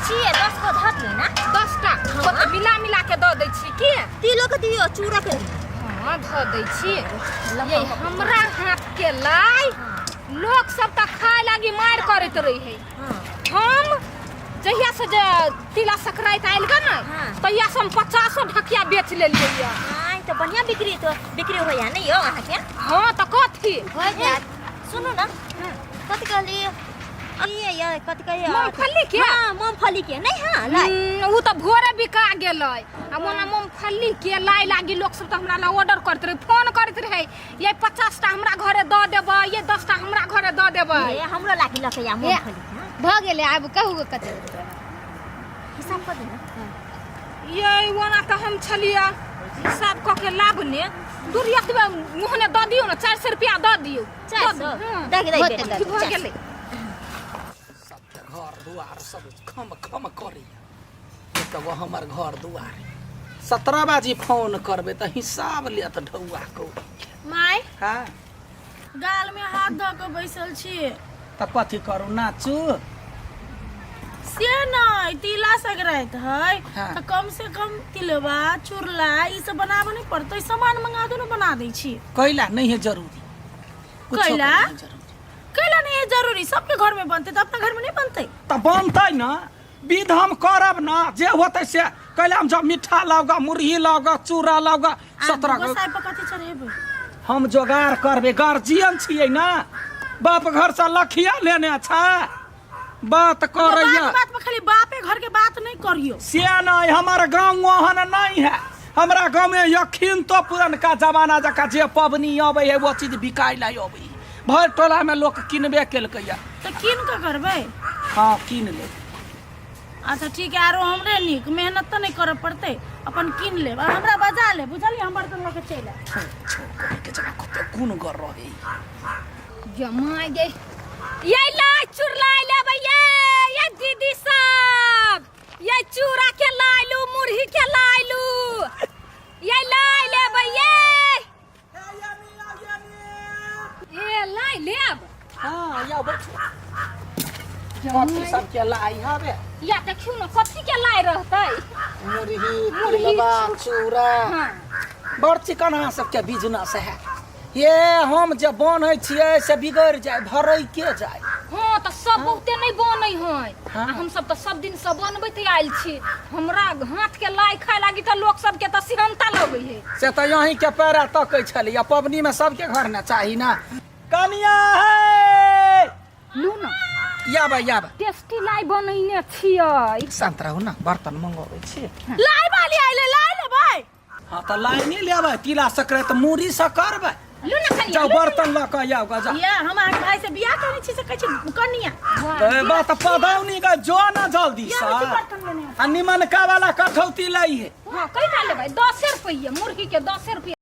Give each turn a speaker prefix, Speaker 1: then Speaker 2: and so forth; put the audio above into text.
Speaker 1: छिए 10 को धर ले ना
Speaker 2: 10 टा तो मिला के दऽ दै छी की
Speaker 1: तिलो के दियो चूड़ा के
Speaker 2: हां धऽ दै छी ये हमरा हाथ के लाई लोग सब त खाए लागी मार करत रही है हम जहिया से जे तिला संक्रांति आइल ग ना तहिया से हम 50 ढकिया बेच लेलिए या
Speaker 1: हां तो बढ़िया बिक्री होया नहीं हो अहाँ के
Speaker 2: हां त कथी
Speaker 1: हो जात सुनो ना कथी कहली ये कथी कहिए
Speaker 2: मूंगफली के
Speaker 1: हां मूंगफली के नहीं हां लाई
Speaker 2: उ त भोरे बिका गेलै आ मोना मूंगफली के लाई लागी लोग सब त हमरा ला ऑर्डर करत रहे फोन करत रहे ये 50 टा हमरा घरे द देबे ये 10 टा हमरा घरे द देबे
Speaker 1: ए हमरो लागी लकया मूंगफली
Speaker 2: भ गेलै आब कहू कते
Speaker 1: हिसाब कर दे
Speaker 2: ये ओना त हम छलिया हिसाब क के लाबने दूरियतबे मुहने द दियो ना 400 रुपया द दियो
Speaker 1: 400 देख दे
Speaker 2: भ गेलै
Speaker 3: घर दुआर सब खम करी तो हमार घर दुआर 17 बाजी फोन करबे त हिसाब लेत ढौआ को
Speaker 4: माय
Speaker 3: हां
Speaker 4: गाल में हाथ ध के बैसल छी
Speaker 3: त कथी करू नाचू
Speaker 4: से नहीं तिला संक्रांति है
Speaker 3: हाँ।
Speaker 4: तो कम से कम तिलवा चूरला ई सब बनाबे नहीं पड़तो सामान मंगा दो ना बना दे छी
Speaker 3: कैला नहीं है जरूरी
Speaker 4: कैला कैला नहीं है जरूरी सबके घर में बनते तो अपना घर में नहीं बनते
Speaker 3: त बनतै ना विध हम करब ना जे होतै से कैला हम जब मीठा लाओगा मुरही लाओगा चूड़ा लाओगा 17
Speaker 4: गोसाई पर कथी चढ़ेबे
Speaker 3: हम जोगाड़ करबे गार्जियन छियै ना बाप घर से लखिया लेने अच्छा बात करैया
Speaker 4: बात में खाली बापे घर के बात नहीं करियो
Speaker 3: से नहीं हमार गांव वहन नहीं है हमरा गांव में यखीन तो पुरनका जमाना जका जे पबनी आबै है वो चीज बिकाई ला आबै भर टोला में लोग किनबे केलकैया
Speaker 4: तो किन के करबे
Speaker 3: हां किन ले
Speaker 4: अच्छा ठीक है आरो हमरे निक मेहनत तो नहीं करे पड़ते अपन किन ले हमरा बजा ले बुझलिए हम बर्तन लेके चले
Speaker 3: के जगह कते गुण कर रहे
Speaker 2: जमाई गे ये लाई चुरलाई लेबै ये दीदी सब ये चूड़ा के लाइलू मुरही के लाइलू ये लाई लेबै ये लाई लेब
Speaker 3: हां या बैठो कथी सब के लाई हबे
Speaker 2: या देखियो न कथी के लाई रहतै
Speaker 3: मुरही तिलवा चूड़ा
Speaker 2: हां
Speaker 3: बड़ चिकना सब के बिजनेस है ये हम जे बनै छियै से बिगड़ जाय भरै के जाय
Speaker 2: हां त सब बहुते नहीं बनै है हम सब त सब दिन से बनबैत आइल छी हमरा हाथ के लाई खाय लागी त लोग सब के त सिहनता लगै है
Speaker 3: से त यहीं के पैरा तकै छली आ पबनी में सबके घर न चाही ना कनिया है
Speaker 2: लू ना
Speaker 3: याबा
Speaker 2: टेस्टी लाई बनैने छियै
Speaker 3: शांत रहू ना बर्तन मंगबै छी
Speaker 4: लाई वाली आइले लाई लेबै
Speaker 3: हां त लाई नहीं लेबै तिला संक्रांति मुरही से करबै
Speaker 2: लू ना कनिया
Speaker 3: जाओ बर्तन ल के आउ जा
Speaker 4: ये हम आके भाई से बियाह करने छी से कहै छी कनिया
Speaker 3: ए बात पदौनी का जो ना जल्दी सा
Speaker 4: बर्तन लेने
Speaker 3: आ निमन का वाला कठौती लाई है
Speaker 2: हां कई का लेबै 10 रुपया मुर्गी के 10 रुपया